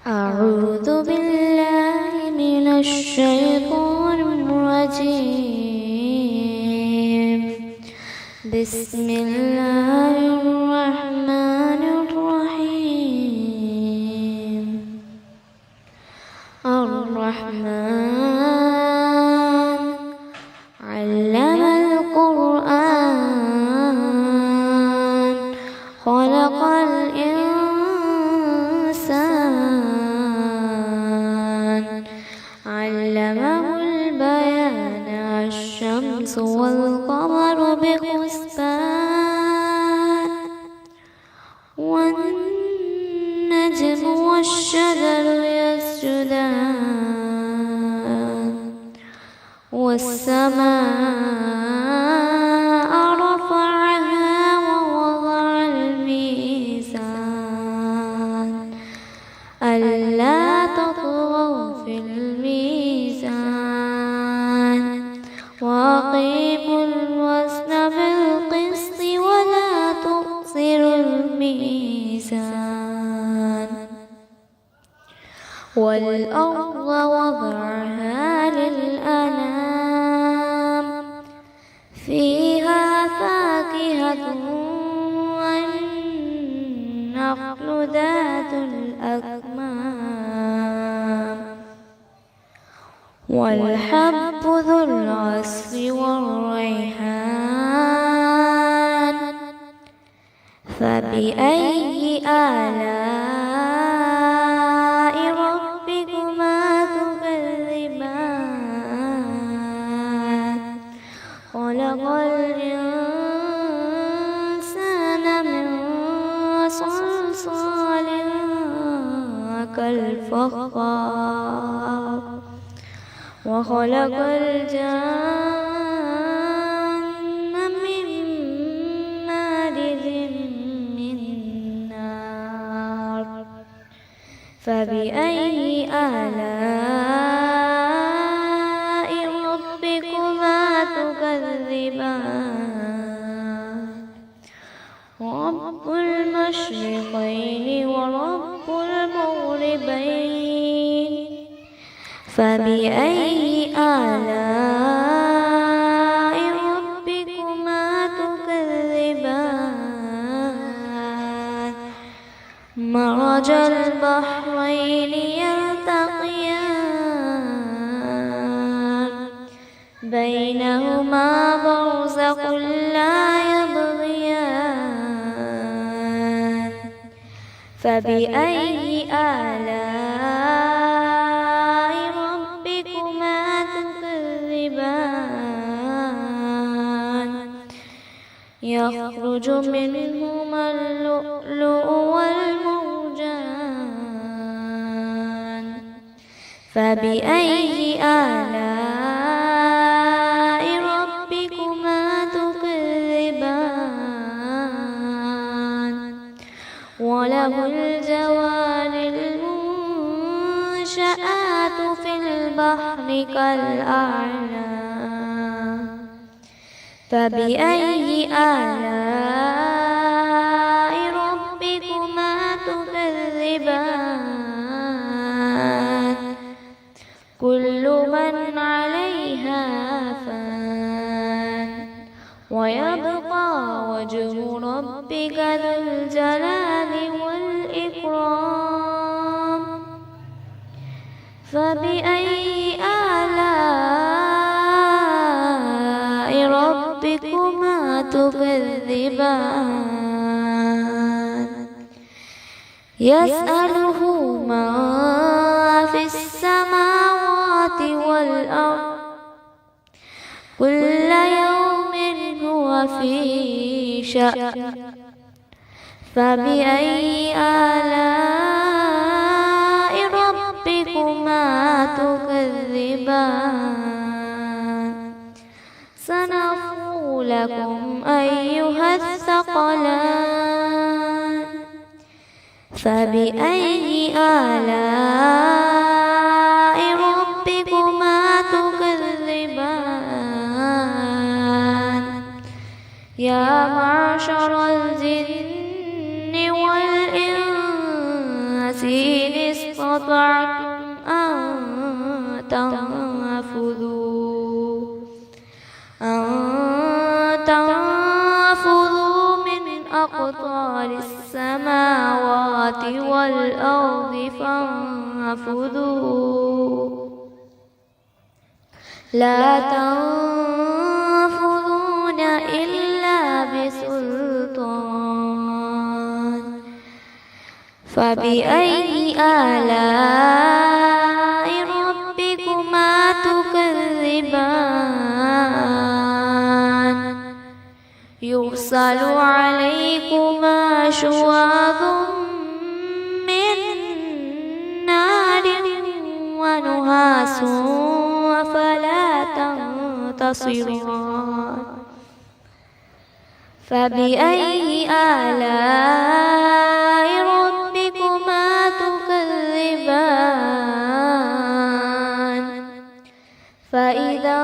أعوذ بالله من الشيطان الرجيم. بسم الله الرحمن الرحيم. الرحمن علم القرآن خلق الإنسان علمه البيان. الشمس والقمر بحسبان والنجم والشجر يسجدان والسماء رفعها ووضع الميزان ألا تطغوا في الميزان وأقيموا الوزن بالقسط ولا تخسروا الميزان. والأرض وضعها للأنام فيها فاكهة والنخل ذات الأكمام والحب ذو العصف والريحان. فبأي آلاء ربكما تكذبان. خلق الإنسان من صلصال كالفخار وخلق الجن من مارج من نار. فبأي آلاء ربكما تكذبان. رب المشرقين ورب المغربين. فبأي آلاء ربكما تكذبان. مرج البحرين يلتقيان بينهما برزخ لا يبغيان. فبأي آلاء ربكما تكذبان. يخرج منهما اللؤلؤ والمرجان. فبأي آلاء ربكما تكذبان. وله الجوار المنشآت في البحر كالأعلام. فبأي آلاء ربكما تكذبان. كل من عليها فان ويبقى وجه ربك ذو الجلال والإكرام. فبأي آلاء ربكما تكذبان. يسأله من في السماوات والأرض كل يوم هو في شأن. فبأي آلاء ربكما تكذبان. سنفرغ لكم أيها الثقلان. فبأي آلاء ربكما تكذبان. يا معشر الجن والإنس إن استطعتم أن تنفذوا من أقطار السماوات والأرض فانفذوا لا تنفذون إلا بسلطان فبأي آلاء ربكما تكذبان يرسل عليكما شواظ من نار ونحاس فلا تنتصران فبأي آلاء ربكما تكذبان فإذا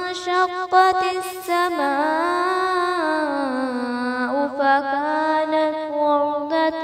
انشقت السماء فكانت وردة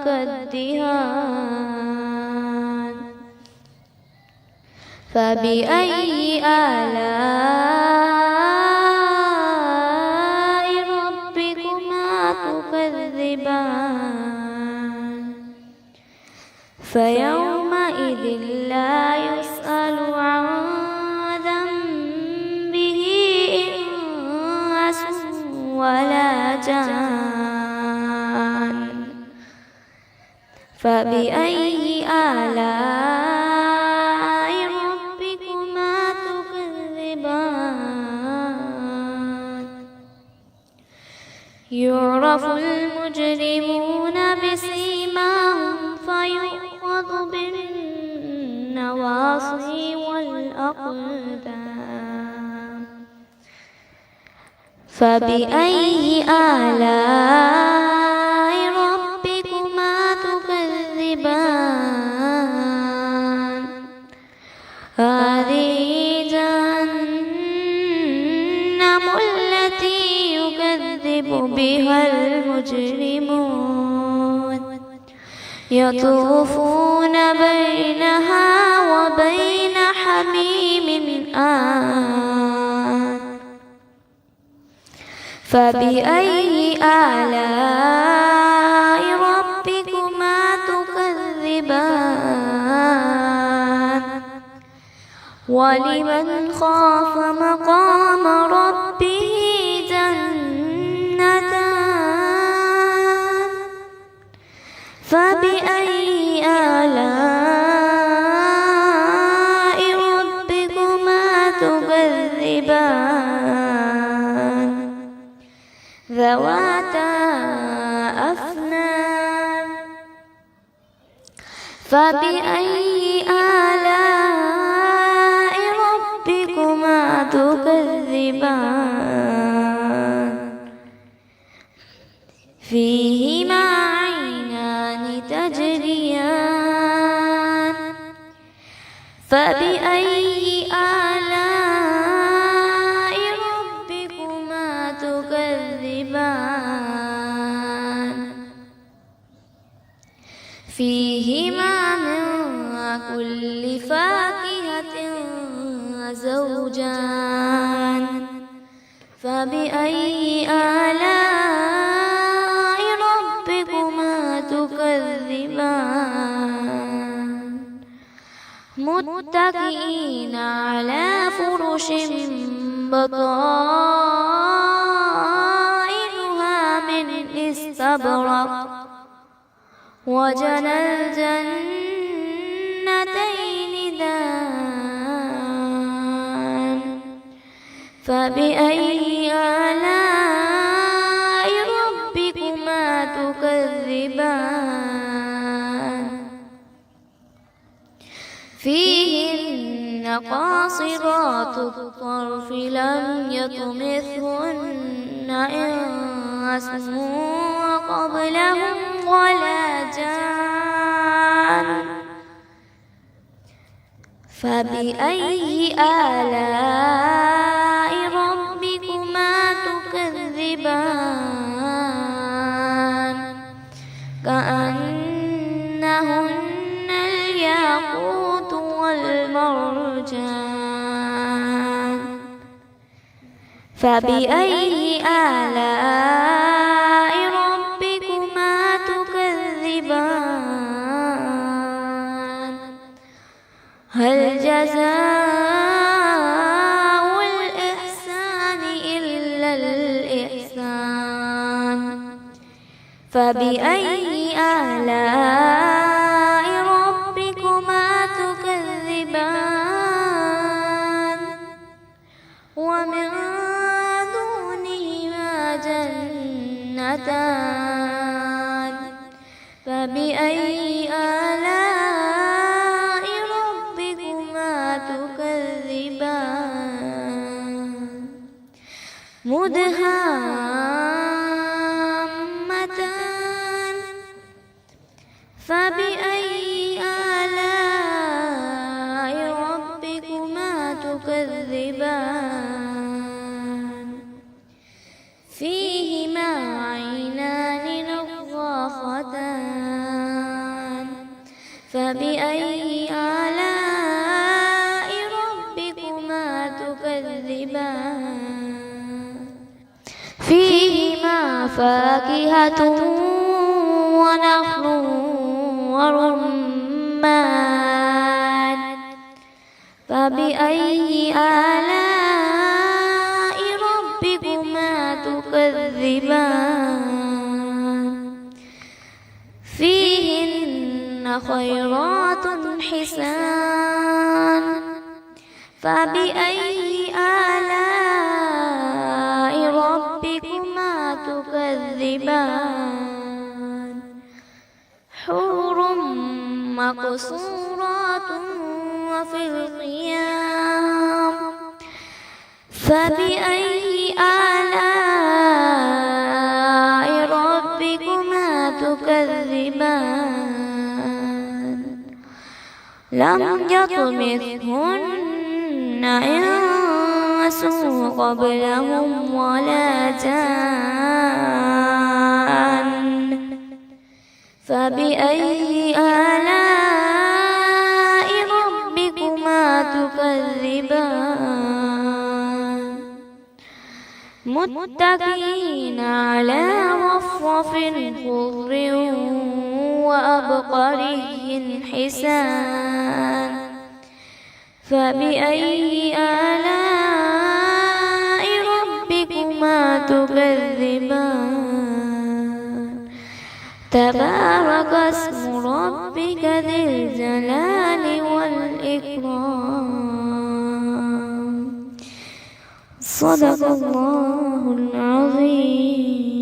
كالدهان فبأي آلاء ربكما تكذبان فيومئذ لا يسأل عن ذنبه إنس ولا جان فبأي آلاء ربكما تكذبان يعرف المجرمون بسيماهم فيؤخذ بالنواصي والأقدام فبأي آلاء ربكما تكذبان هذه جهنم التي يكذب بها المجرمون يطوفون بينها وبين حميم آن فبأي آلاء ربكما تكذبان ولمن خاف مقام ربه جنتان فبأي آلاء ربكما تكذبان ذواتا أفنان فبأي آلاء ربكما تكذبان فيهما عينان تجريان فبأي آلاء ربكما تكذبان فيهما من كل فاكهة زوجان فبأي آلاء ربكما تكذبان متكئين على فرش بطائنها من استبرق وجنى الجنتين دان فبأي آلاء ربكما تكذبان فيهن قاصرات الطرف لم يطمثهن إنس قبلهم ولا جان فبأي آلاء ربكما تكذبان كأن المرجان فبأي آلاء ربكما تكذبان هل جزاء الإحسان إلا الإحسان فبأي آلاء ربكما تكذبان ومن دونهما جنتان فبأي آلاء ربكما تكذبان مدهامتان فبأي آلاء ربكما تكذبان فيهما عينان نضاختان فبأي آلاء ربكما تكذبان فيهما فاكهة ونخل ورمان فبأي آلاء ربكما تكذبان فيهن خيرات حسان فبأي آلاء ربكما تكذبان حور مقصورات وفي الخيام فبأي آلاء ربكما تكذبان لم يطمثهن إنس قبلهم ولا جان فبأي آلاء ربكما تكذبان متكئين على رفرف خضر وأبقري حسان فبأي آلاء ربكما تكذبان تبارك اسم ربك ذي الجلال والإكرام صدق الله العظيم.